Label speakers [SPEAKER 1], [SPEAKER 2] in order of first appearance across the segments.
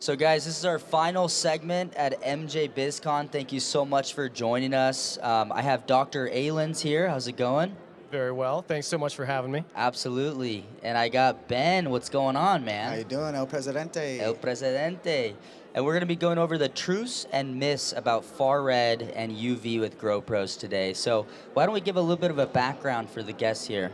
[SPEAKER 1] So guys, this is our final segment at MJBizCon. Thank you so much for joining us. I have Dr. Aylens here. How's it going?
[SPEAKER 2] Very well. Thanks so much for having me.
[SPEAKER 1] Absolutely. And I got Ben. What's going on, man?
[SPEAKER 3] How you doing, El Presidente?
[SPEAKER 1] El Presidente. And we're going to be going over the truths and myths about far red and UV with GoPros today. So why don't we give a little bit of a background for the guests here?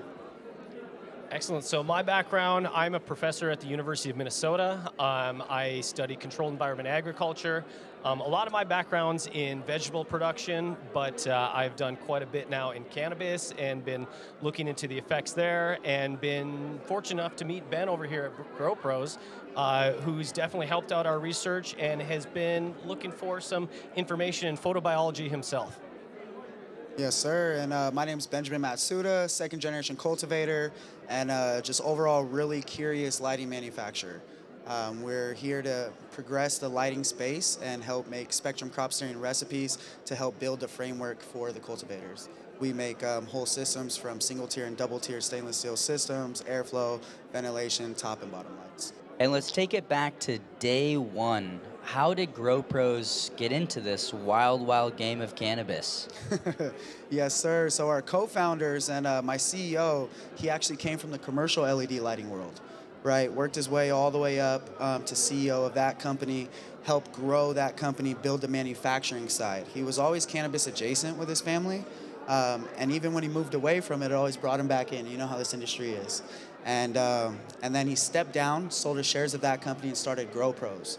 [SPEAKER 2] Excellent. So my background, I'm a professor at the University of Minnesota. I study controlled environment agriculture. A lot of my background's in vegetable production, but I've done quite a bit now in cannabis and been looking into the effects there and been fortunate enough to meet Ben over here at GoPros, who's definitely helped out our research and has been looking for some information in photobiology himself.
[SPEAKER 3] Yes, sir. And my name is Benjamin Matsuda, second generation cultivator, and just overall really curious lighting manufacturer. We're here to progress the lighting space and help make spectrum crop steering recipes to help build the framework for the cultivators. We make whole systems from single tier and double tier stainless steel systems, airflow, ventilation, top and bottom lights.
[SPEAKER 1] And let's take it back to day one. How did GoPros get into this wild, wild game of cannabis?
[SPEAKER 3] Yes, sir. So our co-founders and my CEO, he actually came from the commercial LED lighting world, right? Worked his way all the way up to CEO of that company, helped grow that company, build the manufacturing side. He was always cannabis adjacent with his family. And even when he moved away from it, it always brought him back in. You know how this industry is. And then he stepped down, sold his shares of that company, and started GoPros.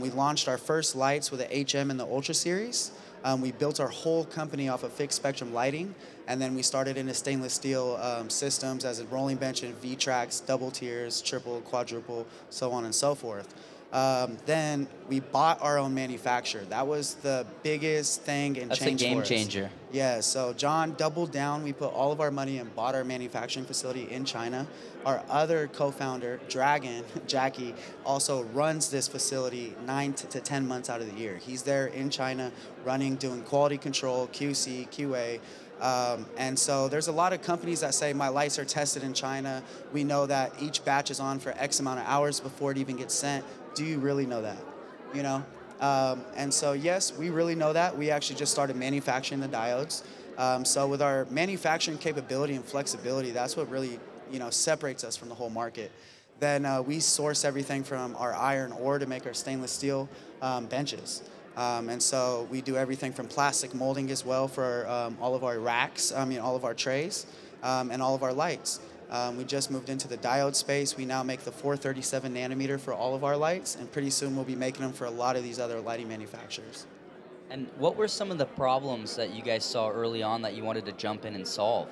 [SPEAKER 3] We launched our first lights with the HM and the Ultra series. We built our whole company off of fixed spectrum lighting, and then we started into stainless steel systems as a rolling bench and V-tracks, double tiers, triple, quadruple, so on and so forth. Then we bought our own manufacturer. That was the biggest thing and
[SPEAKER 1] That's a
[SPEAKER 3] change
[SPEAKER 1] game
[SPEAKER 3] for us.
[SPEAKER 1] changer.
[SPEAKER 3] Yeah, so John doubled down. We put all of our money and bought our manufacturing facility in China. Our other co-founder, Dragon, Jackie, also runs this facility 9 to 10 months out of the year. He's there in China running, doing quality control, QC, QA. And so there's a lot of companies that say my lights are tested in China. We know that each batch is on for X amount of hours before it even gets sent. Do you really know that? You know? And so yes, we really know that. We actually just started manufacturing the diodes. So with our manufacturing capability and flexibility, that's what really separates us from the whole market. Then we source everything from our iron ore to make our stainless steel benches. And so we do everything from plastic molding as well for all of our racks, all of our trays, and all of our lights. We just moved into the diode space. We now make the 437 nanometer for all of our lights, and pretty soon we'll be making them for a lot of these other lighting manufacturers.
[SPEAKER 1] And what were some of the problems that you guys saw early on that you wanted to jump in and solve?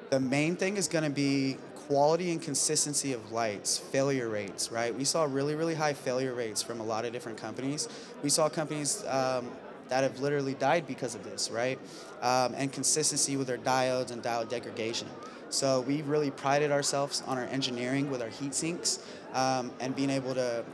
[SPEAKER 3] The main thing is going to be quality and consistency of lights, failure rates, right? We saw really, really high failure rates from a lot of different companies. We saw companies that have literally died because of this, right? And consistency with their diodes and diode degradation. So we really prided ourselves on our engineering with our heat sinks and being able to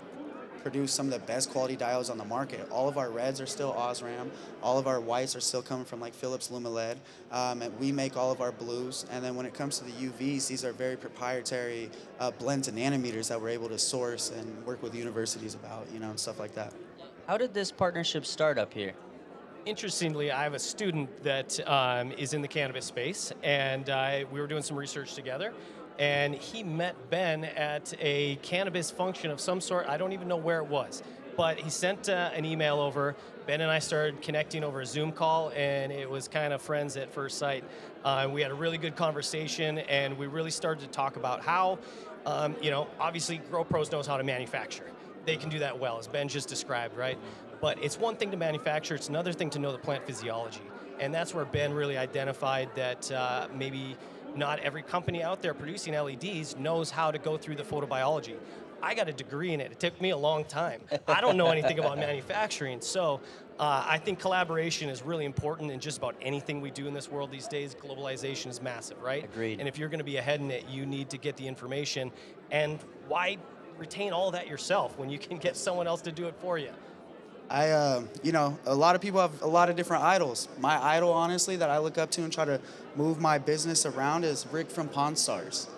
[SPEAKER 3] produce some of the best quality diodes on the market. All of our reds are still Osram. All of our whites are still coming from like Philips LumiLED. And we make all of our blues. And then when it comes to the UVs, these are very proprietary blends and nanometers that we're able to source and work with universities about, and stuff like that.
[SPEAKER 1] How did this partnership start up here?
[SPEAKER 2] Interestingly, I have a student that is in the cannabis space, and we were doing some research together, and he met Ben at a cannabis function of some sort. I don't even know where it was, but he sent an email over. Ben and I started connecting over a Zoom call, and it was kind of friends at first sight. We had a really good conversation, and we really started to talk about how, obviously GoPros knows how to manufacture. They can do that well, as Ben just described, right? But it's one thing to manufacture, it's another thing to know the plant physiology. And that's where Ben really identified that maybe not every company out there producing LEDs knows how to go through the photobiology. I got a degree in it. It took me a long time. I don't know anything about manufacturing. So I think collaboration is really important in just about anything we do in this world these days. Globalization is massive, right?
[SPEAKER 1] Agreed.
[SPEAKER 2] And if you're going to be ahead in it, you need to get the information. And why retain all that yourself when you can get someone else to do it for you?
[SPEAKER 3] A lot of people have a lot of different idols. My idol, honestly, that I look up to and try to move my business around is Rick from Pawn Stars.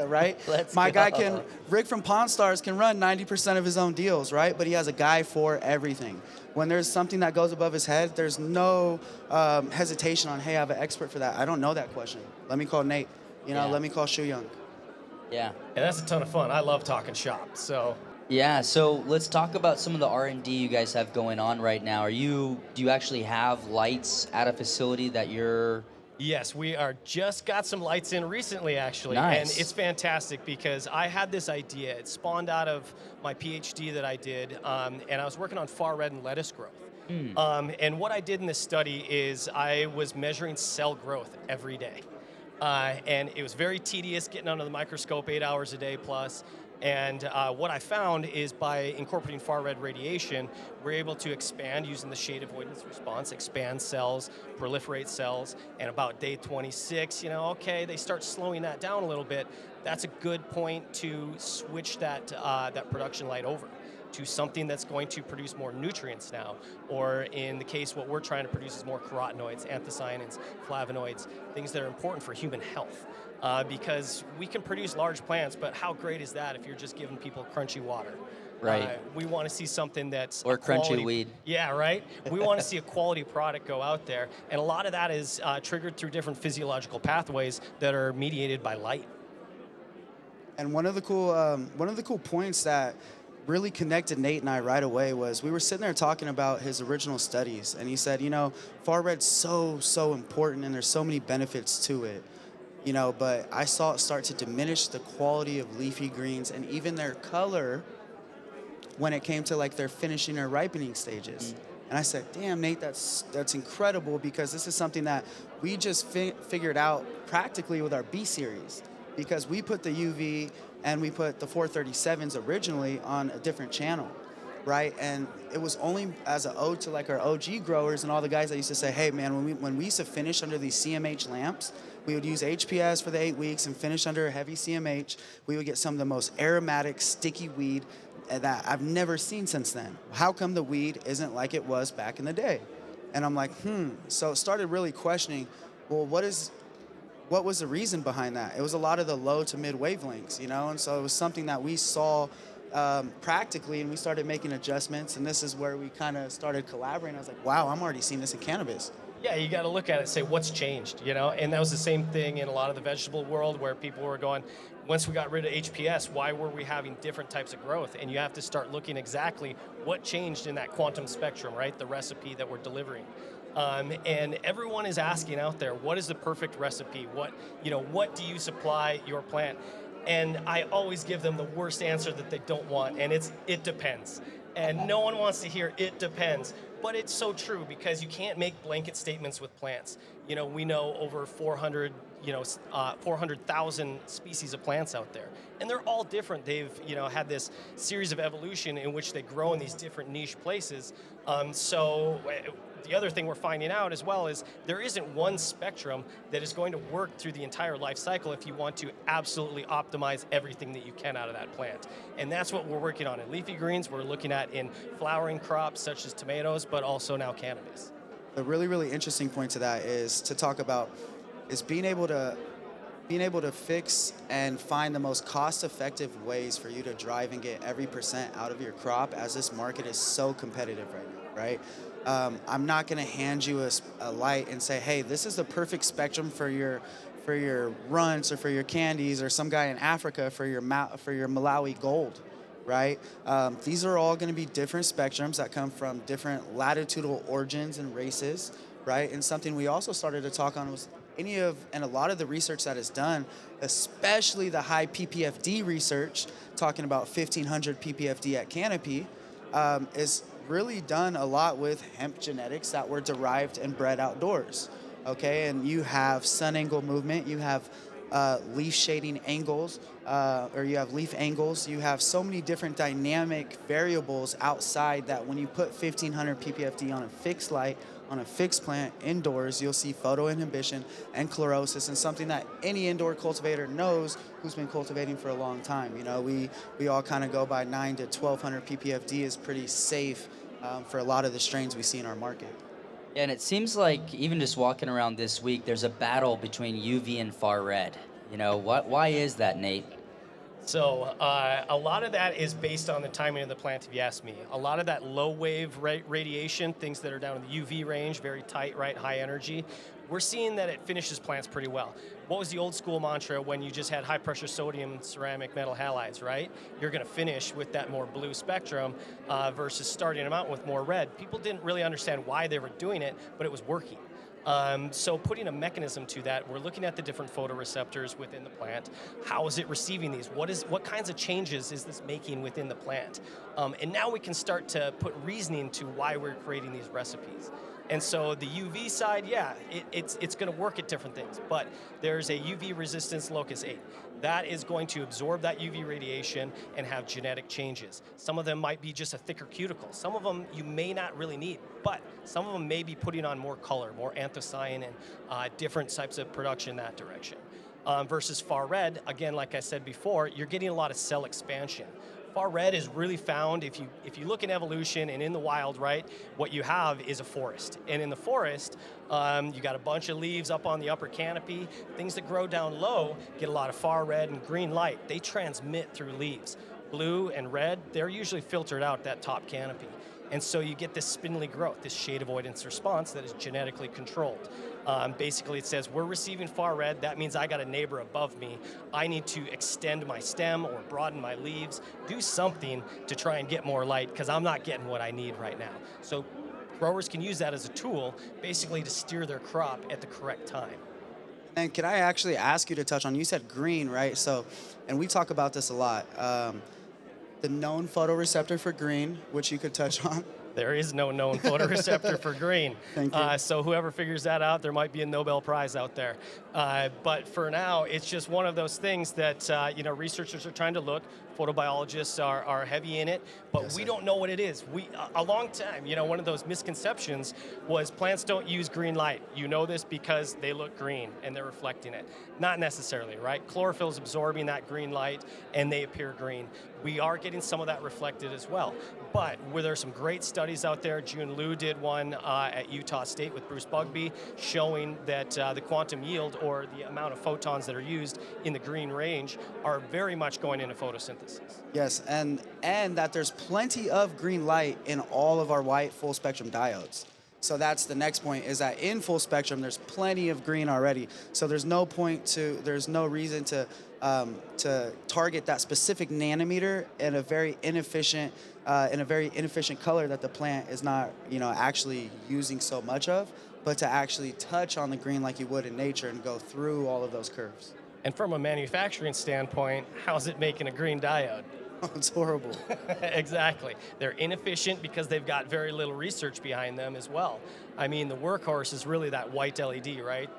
[SPEAKER 3] right?
[SPEAKER 1] Let's
[SPEAKER 3] My guy
[SPEAKER 1] go.
[SPEAKER 3] Rick from Pawn Stars can run 90% of his own deals, right? But he has a guy for everything. When there's something that goes above his head, there's no hesitation on, hey, I have an expert for that. I don't know that question. Let me call Nate.
[SPEAKER 1] Yeah.
[SPEAKER 3] Let me call Shu Young.
[SPEAKER 1] Yeah.
[SPEAKER 2] And that's a ton of fun. I love talking shop. So
[SPEAKER 1] Yeah, so let's talk about some of the R&D you guys have going on right now. Do you actually have lights at a facility that you're...
[SPEAKER 2] yes, we are just got some lights in recently, actually.
[SPEAKER 1] Nice.
[SPEAKER 2] And it's fantastic because I had this idea. It spawned out of my PhD that I did, and I was working on far red and lettuce growth. And what I did in this study is I was measuring cell growth every day. And it was very tedious getting under the microscope 8 hours a day plus. And what I found is by incorporating far red radiation, we're able to expand using the shade avoidance response, expand cells, proliferate cells, and about day 26, okay, they start slowing that down a little bit. That's a good point to switch that, that production light over to something that's going to produce more nutrients now, or in the case what we're trying to produce is more carotenoids, anthocyanins, flavonoids, things that are important for human health. Because we can produce large plants, but how great is that if you're just giving people crunchy water?
[SPEAKER 1] Right.
[SPEAKER 2] We want to see something that's
[SPEAKER 1] Or
[SPEAKER 2] a quality,
[SPEAKER 1] crunchy weed.
[SPEAKER 2] Yeah, right? We want to see a quality product go out there, and a lot of that is triggered through different physiological pathways that are mediated by light.
[SPEAKER 3] And one of the cool points that really connected Nate and I right away was we were sitting there talking about his original studies, and he said, far red's so important, and there's so many benefits to it. But I saw it start to diminish the quality of leafy greens and even their color when it came to like their finishing or ripening stages. And I said, damn, Nate, that's incredible, because this is something that we just figured out practically with our B series, because we put the UV and we put the 437s originally on a different channel, right? And it was only as an ode to like our OG growers and all the guys that used to say, hey man, when we used to finish under these CMH lamps, we would use HPS for the 8 weeks and finish under a heavy CMH. We would get some of the most aromatic, sticky weed that I've never seen since then. How come the weed isn't like it was back in the day? And I'm like, So it started really questioning, well, what was the reason behind that? It was a lot of the low to mid wavelengths, and so it was something that we saw practically, and we started making adjustments, and this is where we kind of started collaborating. I was like, wow, I'm already seeing this in cannabis.
[SPEAKER 2] Yeah, you got to look at it and say, what's changed, And that was the same thing in a lot of the vegetable world, where people were going, once we got rid of HPS, why were we having different types of growth? And you have to start looking exactly what changed in that quantum spectrum, right? The recipe that we're delivering. And everyone is asking out there, what is the perfect recipe? What do you supply your plant? And I always give them the worst answer that they don't want, and it depends. And no one wants to hear it depends, but it's so true, because you can't make blanket statements with plants. We know over 400,000 species of plants out there, and they're all different. They've, had this series of evolution in which they grow in these different niche places. The other thing we're finding out as well is there isn't one spectrum that is going to work through the entire life cycle if you want to absolutely optimize everything that you can out of that plant. And that's what we're working on in leafy greens. We're looking at in flowering crops such as tomatoes, but also now cannabis.
[SPEAKER 3] The really, really interesting point to that is to talk about is being able to fix and find the most cost-effective ways for you to drive and get every % out of your crop, as this market is so competitive right now, right? I'm not going to hand you a light and say, hey, this is the perfect spectrum for your runts or for your candies, or some guy in Africa for your Malawi gold, right? These are all going to be different spectrums that come from different latitudinal origins and races, right? And something we also started to talk on was and a lot of the research that is done, especially the high PPFD research, talking about 1500 PPFD at canopy, is really done a lot with hemp genetics that were derived and bred outdoors, okay? And you have sun angle movement, you have leaf shading angles, or you have leaf angles, you have so many different dynamic variables outside that when you put 1500 ppfd on a fixed light, on a fixed plant indoors, you'll see photoinhibition and chlorosis, and something that any indoor cultivator knows who's been cultivating for a long time. We all kind of go by 9 to 1200 ppfd is pretty safe for a lot of the strains we see in our market.
[SPEAKER 1] Yeah, and it seems like even just walking around this week, there's a battle between UV and far red. You know, why is that, Nate?
[SPEAKER 2] So a lot of that is based on the timing of the plant, if you ask me. A lot of that low wave radiation, things that are down in the UV range, very tight, right, high energy, we're seeing that it finishes plants pretty well. What was the old school mantra when you just had high pressure sodium ceramic metal halides, right? You're going to finish with that more blue spectrum versus starting them out with more red. People didn't really understand why they were doing it, but it was working. So putting a mechanism to that, we're looking at the different photoreceptors within the plant. How is it receiving these? What kinds of changes is this making within the plant? And now we can start to put reasoning to why we're creating these recipes. And so the UV side, yeah, it's going to work at different things, but there's a UV resistance locus 8. That is going to absorb that UV radiation and have genetic changes. Some of them might be just a thicker cuticle. Some of them you may not really need, but some of them may be putting on more color, more anthocyanin, different types of production in that direction. Versus far red, again, like I said before, you're getting a lot of cell expansion. Far red is really found, if you look in evolution and in the wild, right, what you have is a forest. And in the forest, you got a bunch of leaves up on the upper canopy. Things that grow down low get a lot of far red and green light. They transmit through leaves. Blue and red, they're usually filtered out that top canopy. And so you get this spindly growth, this shade avoidance response that is genetically controlled. Basically, it says, we're receiving far red. That means I got a neighbor above me. I need to extend my stem or broaden my leaves, do something to try and get more light because I'm not getting what I need right now. So growers can use that as a tool, basically to steer their crop at the correct time.
[SPEAKER 3] And can I actually ask you to touch on, you said green, right? So, and we talk about this a lot. The known photoreceptor for green, which you could touch on.
[SPEAKER 2] There is no known photoreceptor for green.
[SPEAKER 3] Thank you.
[SPEAKER 2] So whoever figures that out, there might be a Nobel Prize out there. But for now, it's just one of those things that researchers are trying to look. Photobiologists are heavy in it, but
[SPEAKER 3] Yes,
[SPEAKER 2] we
[SPEAKER 3] sir.
[SPEAKER 2] don't know what it is. A long time, one of those misconceptions was plants don't use green light. You know this because they look green and they're reflecting it. Not necessarily, right? Chlorophyll is absorbing that green light and they appear green. We are getting some of that reflected as well. But where there's some great studies out there, June Liu did one at Utah State with Bruce Bugbee showing that the quantum yield or the amount of photons that are used in the green range are very much going into photosynthesis.
[SPEAKER 3] Yes, and that there's plenty of green light in all of our white full spectrum diodes. So that's the next point, is that in full spectrum, there's plenty of green already. So there's no reason to target that specific nanometer in a very inefficient color that the plant is not, actually using so much of, but to actually touch on the green like you would in nature and go through all of those curves.
[SPEAKER 2] And from a manufacturing standpoint, how's it making a green diode?
[SPEAKER 3] It's horrible.
[SPEAKER 2] Exactly. They're inefficient because they've got very little research behind them as well. I mean, the workhorse is really that white LED, right?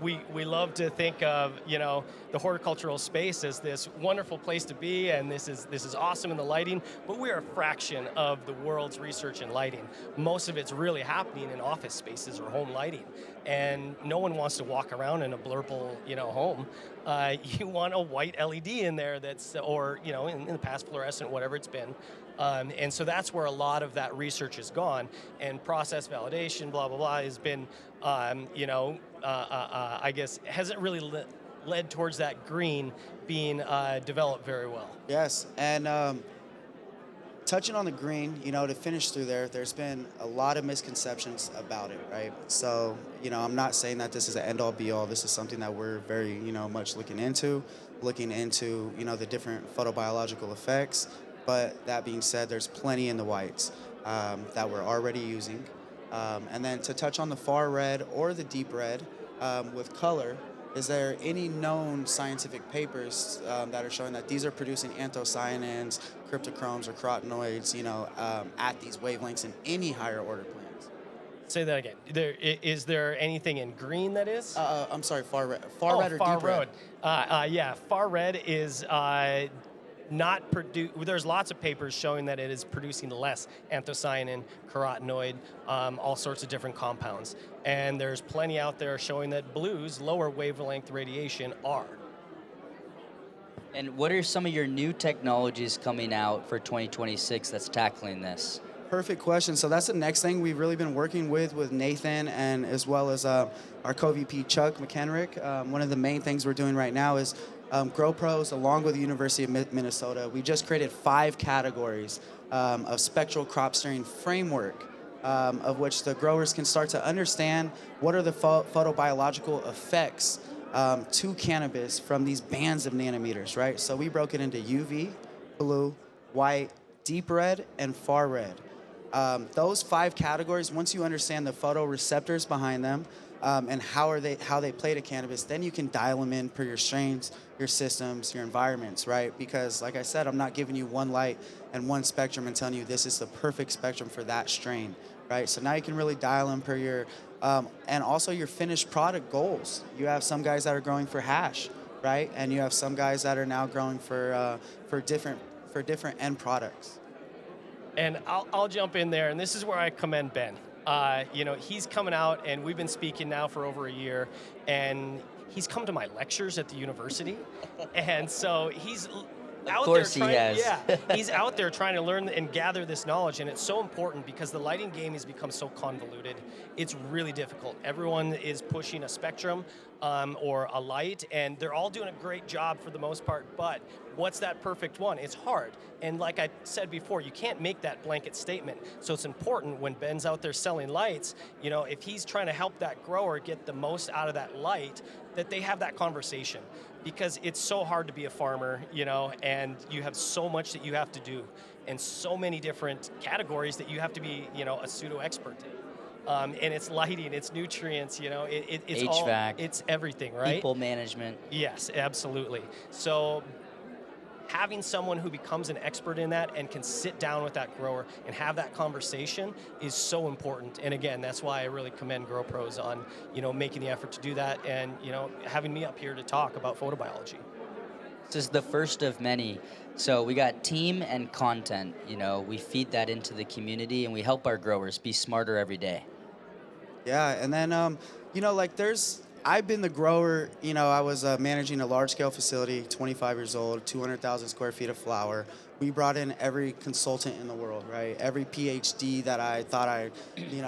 [SPEAKER 2] We love to think of the horticultural space as this wonderful place to be, and this is awesome in the lighting. But we're a fraction of the world's research in lighting. Most of it's really happening in office spaces or home lighting, and no one wants to walk around in a blurple home. You want a white LED in there that's, or in the past fluorescent, whatever it's been. And so that's where a lot of that research has gone, and process validation, blah, blah, blah, has been, I guess, hasn't really led towards that green being developed very well.
[SPEAKER 3] Yes, and touching on the green, to finish through there's been a lot of misconceptions about it, right? So, I'm not saying that this is an end-all be-all. This is something that we're very, much looking into, the different photobiological effects. But that being said, there's plenty in the whites that we're already using. And then to touch on the far red or the deep red with color, is there any known scientific papers that are showing that these are producing anthocyanins, cryptochromes, or carotenoids, at these wavelengths in any higher order plants?
[SPEAKER 2] Say that again. Is there anything in green that is?
[SPEAKER 3] I'm sorry, far red or deep red?
[SPEAKER 2] Yeah, far red is not produce. There's lots of papers showing that it is producing less anthocyanin, carotenoid, all sorts of different compounds. And there's plenty out there showing that blues, lower wavelength radiation, are.
[SPEAKER 1] And what are some of your new technologies coming out for 2026 that's tackling this?
[SPEAKER 3] Perfect question. So that's the next thing we've really been working with Nathan and as well as our co-VP Chuck McHenrick. One of the main things we're doing right now is Grow Pros, along with the University of Minnesota. We just created 5 categories of spectral crop steering framework, of which the growers can start to understand what are the photobiological effects to cannabis from these bands of nanometers, right? So we broke it into UV, blue, white, deep red, and far red. Those 5 categories, once you understand the photoreceptors behind them and how they play to cannabis, then you can dial them in per your strains, your systems, your environments, right? Because like I said, I'm not giving you one light and one spectrum and telling you this is the perfect spectrum for that strain, right? So now you can really dial them per your, and also your finished product goals. You have some guys that are growing for hash, right? And you have some guys that are now growing for different end products.
[SPEAKER 2] And I'll jump in there, and this is where I commend Ben. He's coming out, and we've been speaking now for over a year, and he's come to my lectures at the university, and so he's out there trying, he's out there trying to learn and gather this knowledge, and it's so important because the lighting game has become so convoluted. It's really difficult. Everyone is pushing a spectrum or a light, and they're all doing a great job for the most part, but what's that perfect one? It's hard. And like I said before, you can't make that blanket statement. So it's important when Ben's out there selling lights, if he's trying to help that grower get the most out of that light, that they have that conversation. Because it's so hard to be a farmer, and you have so much that you have to do and so many different categories that you have to be, a pseudo-expert in. And it's lighting, it's nutrients, it's
[SPEAKER 1] HVAC,
[SPEAKER 2] it's everything, right?
[SPEAKER 1] People management.
[SPEAKER 2] Yes, absolutely. So having someone who becomes an expert in that and can sit down with that grower and have that conversation is so important. And again, that's why I really commend Grow Pros on, making the effort to do that and, having me up here to talk about photobiology.
[SPEAKER 1] This is the first of many. So we got team and content, we feed that into the community and we help our growers be smarter every day.
[SPEAKER 3] Yeah, and then, I've been the grower, I was managing a large-scale facility, 25 years old, 200,000 square feet of flower. We brought in every consultant in the world, right? Every PhD that I thought I,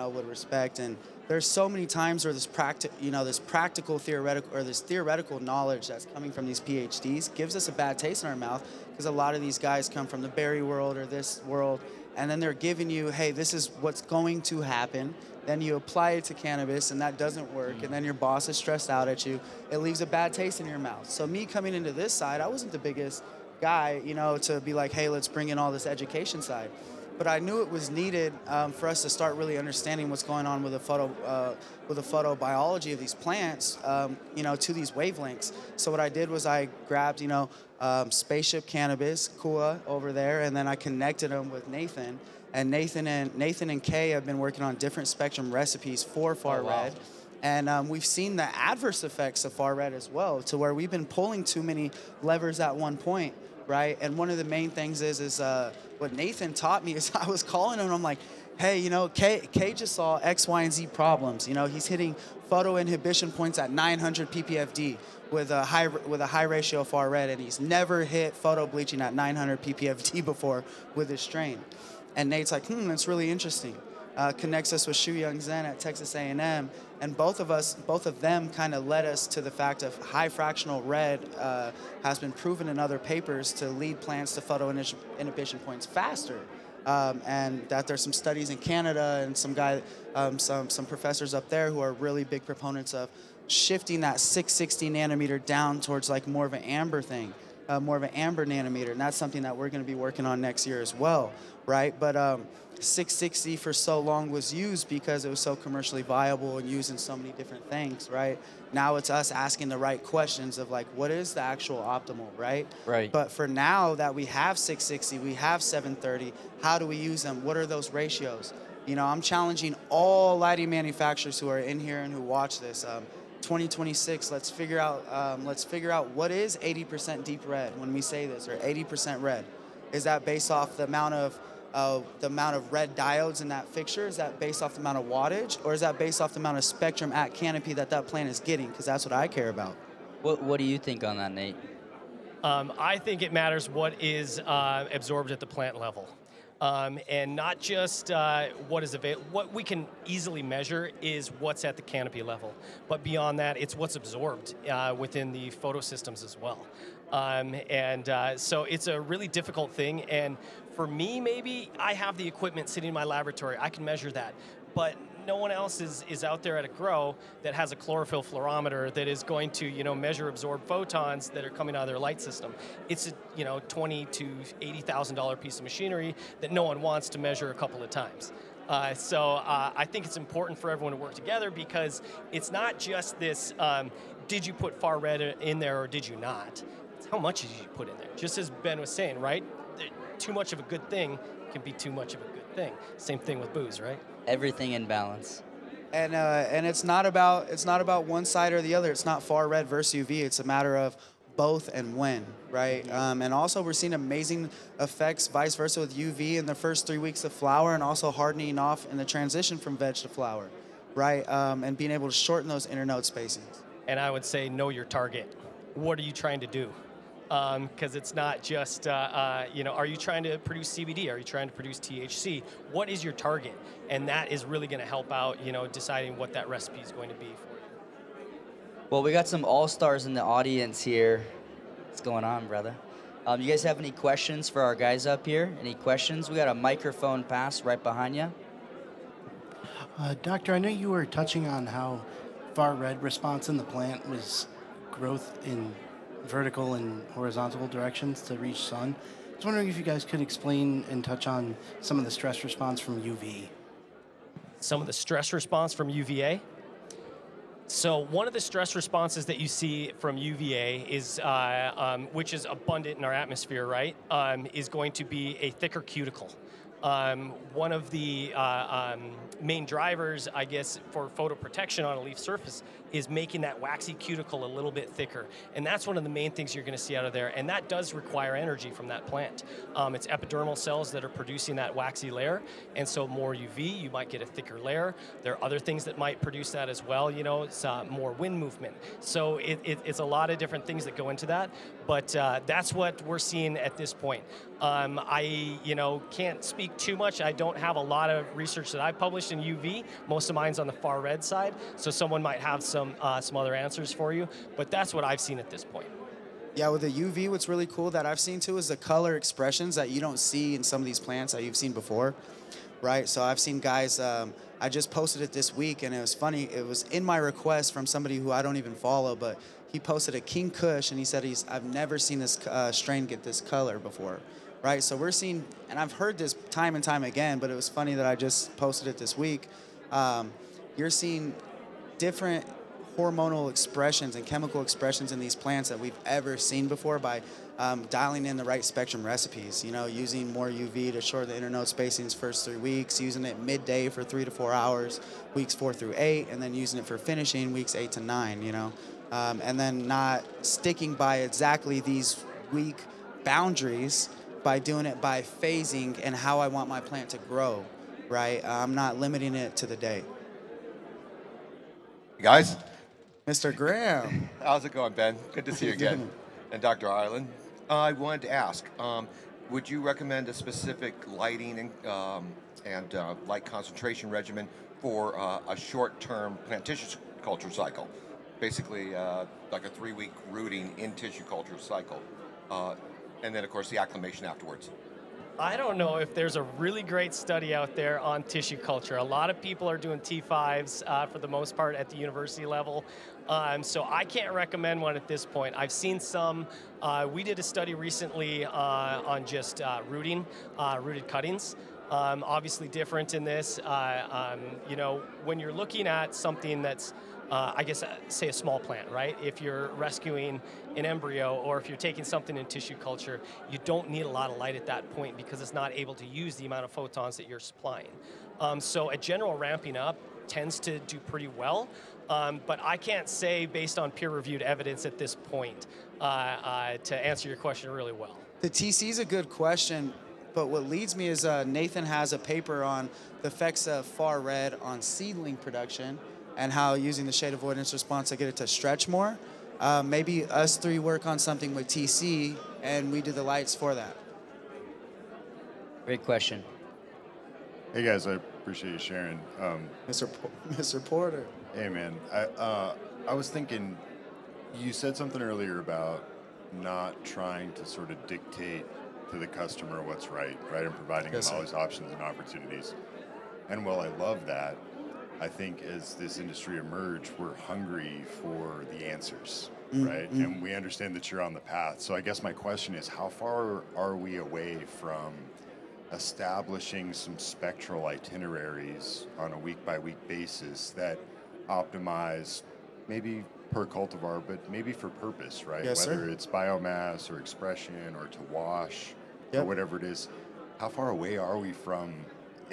[SPEAKER 3] would respect. And there's so many times where this practical theoretical, or this theoretical knowledge that's coming from these PhDs gives us a bad taste in our mouth because a lot of these guys come from the berry world or this world, and then they're giving you, hey, this is what's going to happen. Then you apply it to cannabis, and that doesn't work, and then your boss is stressed out at you. It leaves a bad taste in your mouth. So me coming into this side, I wasn't the biggest guy, to be like, hey, let's bring in all this education side. But I knew it was needed for us to start really understanding what's going on with the photobiology of these plants, to these wavelengths. So what I did was I grabbed, Spaceship Cannabis, Kua over there, and then I connected them with Nathan. And Nathan and Kay have been working on different spectrum recipes for far red. And we've seen the adverse effects of far red as well, to where we've been pulling too many levers at one point, right? And one of the main things is what Nathan taught me is I was calling him and I'm like, hey, Kay just saw X, Y, and Z problems. He's hitting photo inhibition points at 900 ppfd with a high ratio of far red, and he's never hit photo bleaching at 900 ppfd before with his strain. And Nate's like, that's really interesting. Connects us with Shu Young Zen at Texas A&M, and both of them kind of led us to the fact of high fractional red has been proven in other papers to lead plants to photo inhibition points faster. And that there's some studies in Canada and some professors up there who are really big proponents of shifting that 660 nanometer down towards like more of an amber thing. More of an amber nanometer, and that's something that we're going to be working on next year as well, right? But 660 for so long was used because it was so commercially viable and used in so many different things, right? Now it's us asking the right questions of like, what is the actual optimal, right?
[SPEAKER 1] Right.
[SPEAKER 3] But for now that we have 660, we have 730, how do we use them? What are those ratios? I'm challenging all lighting manufacturers who are in here and who watch this. 2026, let's figure out what is 80% deep red when we say this, or 80% red. Is that based off the amount of red diodes in that fixture? Is that based off the amount of wattage, or is that based off the amount of spectrum at canopy that plant is getting? Because that's what I care about.
[SPEAKER 1] What do you think on that, Nate?
[SPEAKER 2] I think it matters what is absorbed at the plant level. And not just what is available. What we can easily measure is what's at the canopy level, but beyond that, it's what's absorbed within the photosystems as well. So it's a really difficult thing, and for me, maybe I have the equipment sitting in my laboratory, I can measure that, but no one else is out there at a grow that has a chlorophyll fluorometer that is going to measure absorbed photons that are coming out of their light system. It's a $20,000 to $80,000 piece of machinery that no one wants to measure a couple of times. I think it's important for everyone to work together, because it's not just this, did you put far red in there or did you not? It's how much did you put in there? Just as Ben was saying, right? Too much of a good thing can be too much of a good thing. Same thing with booze, right?
[SPEAKER 1] Everything in balance.
[SPEAKER 3] And it's not about one side or the other. It's not far red versus UV. It's a matter of both and when, right? And also we're seeing amazing effects vice versa with UV in the first 3 weeks of flower, and also hardening off in the transition from veg to flower, right? And being able to shorten those internode spacings.
[SPEAKER 2] And I would say know your target. What are you trying to do? Because it's not just, are you trying to produce CBD? Are you trying to produce THC? What is your target? And that is really going to help out, deciding what that recipe is going to be for you.
[SPEAKER 1] Well, we got some all-stars in the audience here. What's going on, brother? You guys have any questions for our guys up here? Any questions? We got a microphone pass right behind you.
[SPEAKER 4] Doctor, I know you were touching on how far red response in the plant was growth in vertical and horizontal directions to reach sun. I was wondering if you guys could explain and touch on some of the stress response from UV.
[SPEAKER 2] Some of the stress response from UVA? So one of the stress responses that you see from UVA is, which is abundant in our atmosphere, right, is going to be a thicker cuticle. One of the main drivers, I guess, for photoprotection on a leaf surface is making that waxy cuticle a little bit thicker. And that's one of the main things you're going to see out of there. And that does require energy from that plant. It's epidermal cells that are producing that waxy layer. And so more UV, you might get a thicker layer. There are other things that might produce that as well. It's more wind movement. So it's a lot of different things that go into that. But that's what we're seeing at this point. I can't speak too much. I don't have a lot of research that I've published in UV. Most of mine's on the far red side, so someone might have some other answers for you, but that's what I've seen at this point.
[SPEAKER 3] Yeah, with the UV, what's really cool that I've seen too is the color expressions that you don't see in some of these plants that you've seen before, right? So I've seen guys, I just posted it this week, and it was funny. It was in my request from somebody who I don't even follow, but he posted a King Kush, and he said I've never seen this strain get this color before, right? So we're seeing, and I've heard this time and time again, but it was funny that I just posted it this week. You're seeing different hormonal expressions and chemical expressions in these plants that we've ever seen before by dialing in the right spectrum recipes, using more UV to shorten the internode spacings first 3 weeks, using it midday for 3 to 4 hours, weeks 4 through 8, and then using it for finishing weeks 8 to 9, and then not sticking by exactly these weak boundaries by doing it by phasing and how I want my plant to grow, right? I'm not limiting it to the day.
[SPEAKER 5] Guys,
[SPEAKER 3] Mr. Graham.
[SPEAKER 5] how's it going, Ben? Good to see you again. And Dr. Ireland, I wanted to ask, would you recommend a specific lighting and light concentration regimen for a short-term plant tissue culture cycle? Basically, like a 3-week rooting in tissue culture cycle. And then, of course, the acclimation afterwards.
[SPEAKER 2] I don't know if there's a really great study out there on tissue culture. A lot of people are doing T5s for the most part at the university level. So I can't recommend one at this point. I've seen some. We did a study recently on just rooted cuttings. Obviously different in this. When you're looking at something that's say a small plant, right? If you're rescuing an embryo or if you're taking something in tissue culture, you don't need a lot of light at that point because it's not able to use the amount of photons that you're supplying. So a general ramping up tends to do pretty well, but I can't say based on peer-reviewed evidence at this point to answer your question really well.
[SPEAKER 3] The TC is a good question, but what leads me is Nathan has a paper on the effects of far red on seedling production and how using the shade avoidance response to get it to stretch more. Maybe us three work on something with TC and we do the lights for that.
[SPEAKER 1] Great question.
[SPEAKER 6] Hey guys, I appreciate you sharing.
[SPEAKER 3] Mr. Porter.
[SPEAKER 6] Hey man, I was thinking, you said something earlier about not trying to sort of dictate to the customer what's right, and providing
[SPEAKER 3] Yes,
[SPEAKER 6] them all
[SPEAKER 3] sir.
[SPEAKER 6] these options and opportunities. And while I love that, I think as this industry emerged, we're hungry for the answers, right? And we understand that you're on the path. So I guess my question is, how far are we away from establishing some spectral itineraries on a week-by-week basis that optimize maybe per cultivar, but maybe for purpose, right?
[SPEAKER 3] Yes,
[SPEAKER 6] Whether
[SPEAKER 3] sir.
[SPEAKER 6] it's biomass or expression or to wash
[SPEAKER 3] Yep.
[SPEAKER 6] or whatever it is. How far away are we from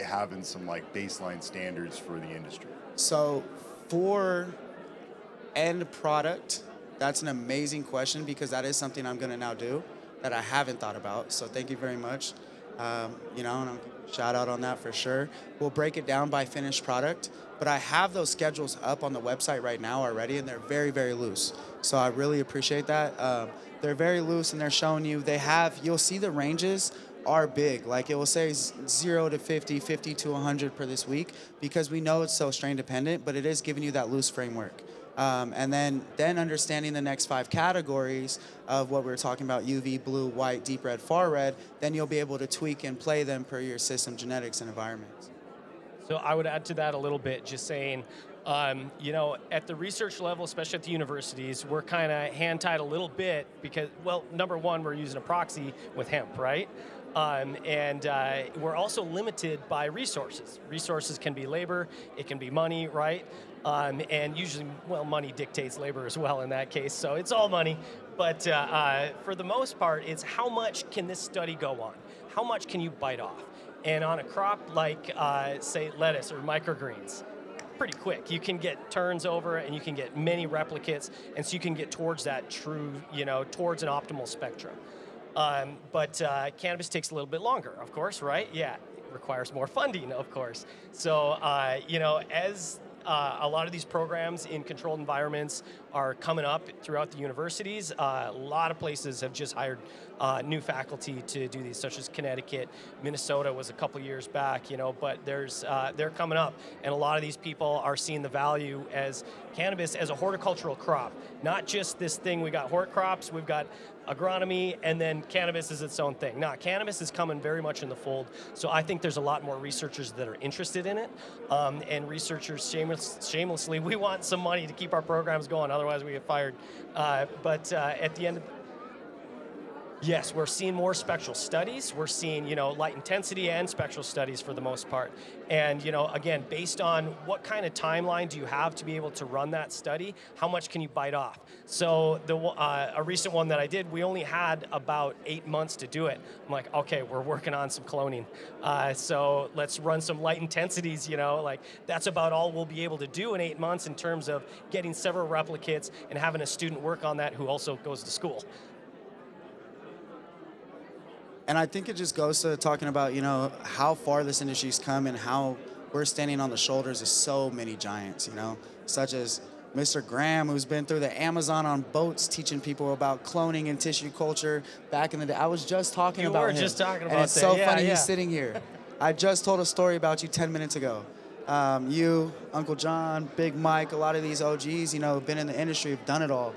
[SPEAKER 6] having some like baseline standards for the industry?
[SPEAKER 3] So for end product, that's an amazing question because that is something I'm going to now do that I haven't thought about. So thank you very much. And I'll give you a shout out on that for sure. We'll break it down by finished product, but I have those schedules up on the website right now already, and they're very, very loose. So I really appreciate that. They're very loose, and they're showing you you'll see the ranges are big. Like it will say 0 to 50, 50 to 100 per this week because we know it's so strain dependent, but it is giving you that loose framework. And then understanding the next 5 categories of what we were talking about, UV, blue, white, deep red, far red, then you'll be able to tweak and play them per your system genetics and environments.
[SPEAKER 2] So I would add to that a little bit, just saying, at the research level, especially at the universities, we're kind of hand-tied a little bit because, well, number one, we're using a proxy with hemp, right? And we're also limited by resources. Resources can be labor, it can be money, right? And usually, well, money dictates labor as well in that case, so it's all money. But for the most part, it's how much can this study go on? How much can you bite off? And on a crop like, say, lettuce or microgreens, pretty quick. You can get turns over and you can get many replicates, and so you can get towards that true, towards an optimal spectrum. But cannabis takes a little bit longer, of course, right? Yeah, it requires more funding, of course. So, as a lot of these programs in controlled environments are coming up throughout the universities, a lot of places have just hired new faculty to do these, such as Connecticut. Minnesota was a couple years back, but they're coming up. And a lot of these people are seeing the value as cannabis as a horticultural crop, not just this thing. We got hort crops, we've got agronomy, and then cannabis is its own thing. Now, cannabis is coming very much in the fold, so I think there's a lot more researchers that are interested in it, and researchers, shamelessly, we want some money to keep our programs going, otherwise we get fired. But at the end of yes, we're seeing more spectral studies. We're seeing, light intensity and spectral studies for the most part. And, again, based on what kind of timeline do you have to be able to run that study, how much can you bite off? So a recent one that I did, we only had about 8 months to do it. I'm like, okay, we're working on some cloning. So let's run some light intensities, that's about all we'll be able to do in 8 months in terms of getting several replicates and having a student work on that who also goes to school.
[SPEAKER 3] And I think it just goes to talking about, how far this industry's come and how we're standing on the shoulders of so many giants, such as Mr. Graham, who's been through the Amazon on boats teaching people about cloning and tissue culture back in the day. I was just talking about him.
[SPEAKER 2] You were just talking about
[SPEAKER 3] and it's
[SPEAKER 2] that.
[SPEAKER 3] so
[SPEAKER 2] Yeah,
[SPEAKER 3] funny
[SPEAKER 2] yeah.
[SPEAKER 3] he's sitting here. I just told a story about you 10 minutes ago. You, Uncle John, Big Mike, a lot of these OGs, been in the industry, have done it all.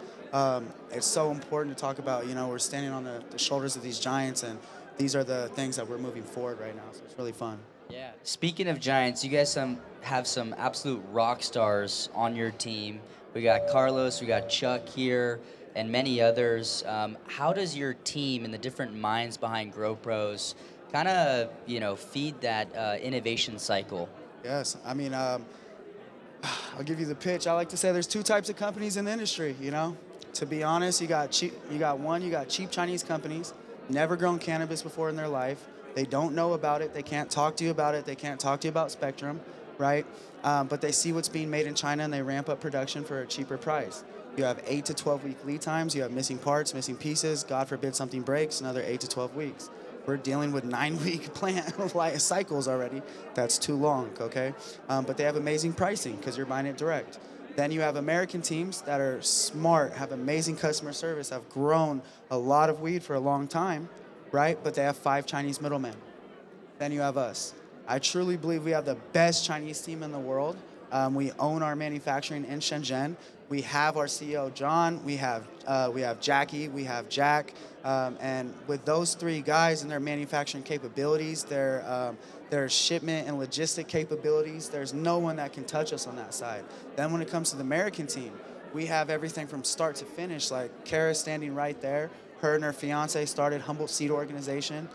[SPEAKER 3] It's so important to talk about, we're standing on the shoulders of these giants, and these are the things that we're moving forward right now, so it's really fun.
[SPEAKER 1] Yeah. Speaking of giants, you guys have some absolute rock stars on your team. We got Carlos, we got Chuck here, and many others. How does your team and the different minds behind GrowPros kind of, feed that innovation cycle?
[SPEAKER 3] Yes, I'll give you the pitch. I like to say there's 2 types of companies in the industry, To be honest, you got cheap Chinese companies, never grown cannabis before in their life. They don't know about it. They can't talk to you about it. They can't talk to you about Spectrum, right? But they see what's being made in China and they ramp up production for a cheaper price. You have 8 to 12 week lead times. You have missing parts, missing pieces. God forbid something breaks, another 8 to 12 weeks. We're dealing with 9-week plant cycles already. That's too long, okay? But they have amazing pricing because you're buying it direct. Then you have American teams that are smart, have amazing customer service, have grown a lot of weed for a long time, right? But they have 5 Chinese middlemen, then you have us. I truly believe we have the best Chinese team in the world. We own our manufacturing in Shenzhen. We have our CEO John. We have Jackie. We have Jack. And with those three guys and their manufacturing capabilities, their shipment and logistic capabilities, there's no one that can touch us on that side. Then when it comes to the American team, we have everything from start to finish. Like Kara standing right there. Her and her fiance started Humboldt Seed Organization.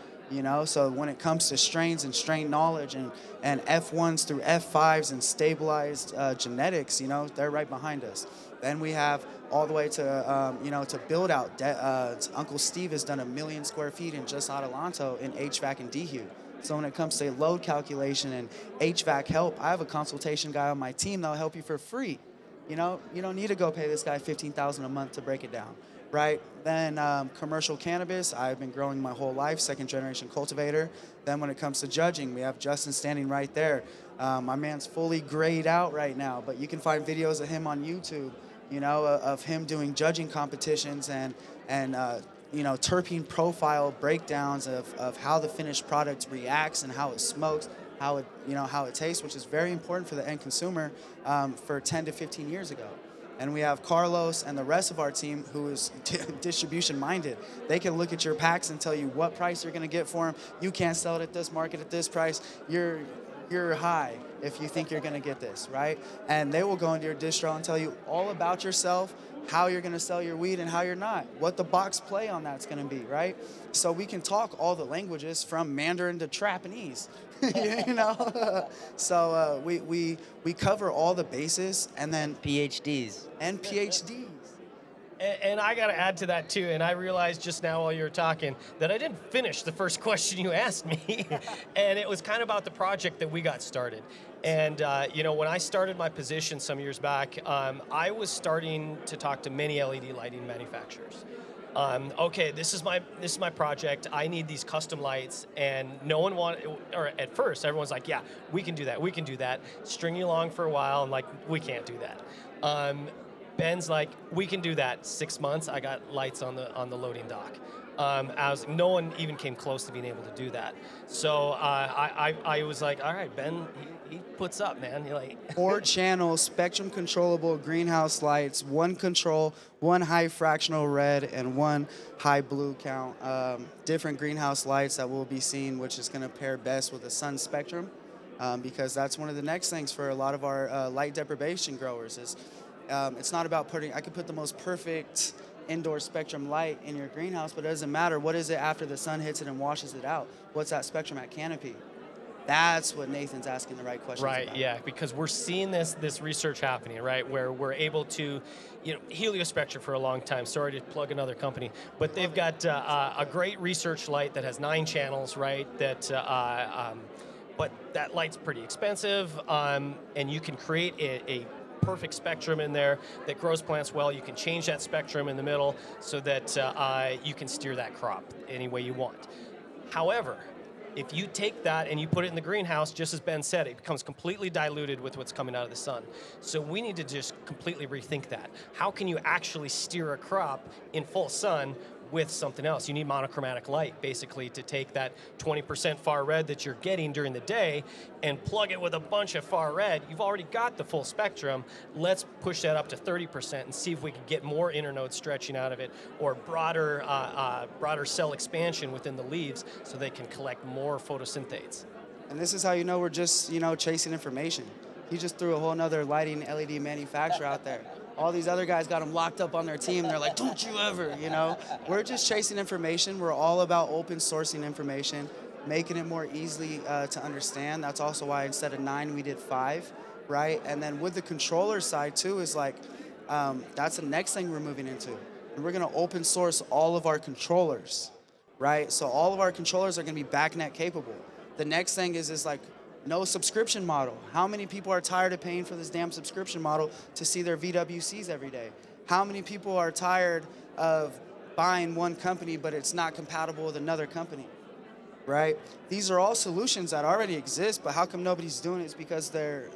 [SPEAKER 3] So when it comes to strains and strain knowledge and F1s through F5s and stabilized genetics, they're right behind us. Then we have all the way to, to build out. Uncle Steve has done 1 million square feet in just Adelanto in HVAC and DHU. So when it comes to load calculation and HVAC help, I have a consultation guy on my team that'll help you for free. You don't need to go pay this guy $15,000 a month to break it down. Right? Then commercial cannabis, I've been growing my whole life, second generation cultivator. Then when it comes to judging, we have Justin standing right there. My man's fully grayed out right now, but you can find videos of him on YouTube, of him doing judging competitions and terpene profile breakdowns of how the finished product reacts and how it smokes, how it tastes, which is very important for the end consumer for 10 to 15 years ago. And we have Carlos and the rest of our team who is distribution minded. They can look at your packs and tell you what price you're going to get for them. You can't sell it at this market at this price. You're high if you think you're going to get this, right? And they will go into your distro and tell you all about yourself, how you're going to sell your weed and how you're not, what the box play on that's going to be, right? So we can talk all the languages from Mandarin to Trapanese, So we cover all the bases and then
[SPEAKER 1] PhDs.
[SPEAKER 3] And PhDs.
[SPEAKER 2] And I got to add to that too. And I realized just now while you were talking that I didn't finish the first question you asked me. And it was kind of about the project that we got started. And when I started my position some years back, I was starting to talk to many LED lighting manufacturers. Okay, this is my project. I need these custom lights, and no one wanted. Or at first, everyone's like, "Yeah, we can do that. String you along for a while, and like, we can't do that." Ben's like, "We can do that. 6 months, I got lights on the loading dock." No one even came close to being able to do that. So I was like, "All right, Ben, he puts up, man." You're like
[SPEAKER 3] 4 channel spectrum controllable greenhouse lights, 1 control, 1 high fractional red, and 1 high blue count. Different greenhouse lights that we'll be seeing, which is going to pair best with the sun spectrum, because that's one of the next things for a lot of our light deprivation growers is it's not about I could put the most perfect indoor spectrum light in your greenhouse, but it doesn't matter. What is it after the sun hits it and washes it out? What's that spectrum at canopy? That's what Nathan's asking the right questions
[SPEAKER 2] right,
[SPEAKER 3] about.
[SPEAKER 2] Yeah, because we're seeing this research happening, right, where we're able to, Heliospectra for a long time, sorry to plug another company, but they've got a great research light that has 9 channels, right, but that light's pretty expensive, and you can create a perfect spectrum in there that grows plants well. You can change that spectrum in the middle so that you can steer that crop any way you want. However, if you take that and you put it in the greenhouse, just as Ben said, it becomes completely diluted with what's coming out of the sun. So we need to just completely rethink that. How can you actually steer a crop in full sun with something else? You need monochromatic light, basically, to take that 20% far red that you're getting during the day and plug it with a bunch of far red. You've already got the full spectrum. Let's push that up to 30% and see if we can get more internode stretching out of it, or broader cell expansion within the leaves so they can collect more photosynthetates.
[SPEAKER 3] And this is how we're just, chasing information. He just threw a whole nother lighting LED manufacturer out there. All these other guys got them locked up on their team. They're like, don't you ever, We're just chasing information. We're all about open sourcing information, making it more easily to understand. That's also why instead of 9, we did 5, right? And then with the controller side too is like, that's the next thing we're moving into. And we're gonna open source all of our controllers, right? So all of our controllers are gonna be backnet capable. The next thing is like, no subscription model. How many people are tired of paying for this damn subscription model to see their VWCs every day? How many people are tired of buying one company but it's not compatible with another company, right? These are all solutions that already exist, but how come nobody's doing it? It's because they're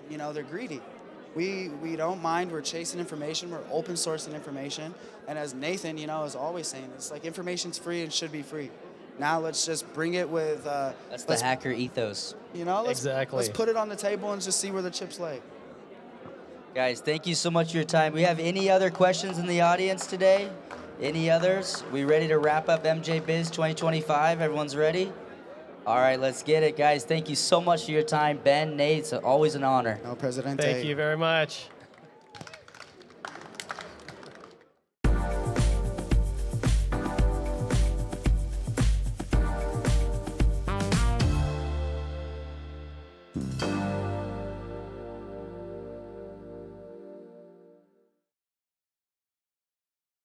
[SPEAKER 3] greedy. We don't mind. We're chasing information. We're open sourcing information. And as Nathan, is always saying, it's like information's free and should be free. Now let's just bring it with.
[SPEAKER 1] That's the hacker ethos.
[SPEAKER 2] Exactly.
[SPEAKER 3] Let's put it on the table and just see where the chips lay.
[SPEAKER 1] Guys, thank you so much for your time. We have any other questions in the audience today? Any others? We ready to wrap up MJ Biz 2025? Everyone's ready? All right, let's get it, guys. Thank you so much for your time. Ben, Nate, it's always an honor.
[SPEAKER 3] No, Presidente.
[SPEAKER 2] Thank you very much.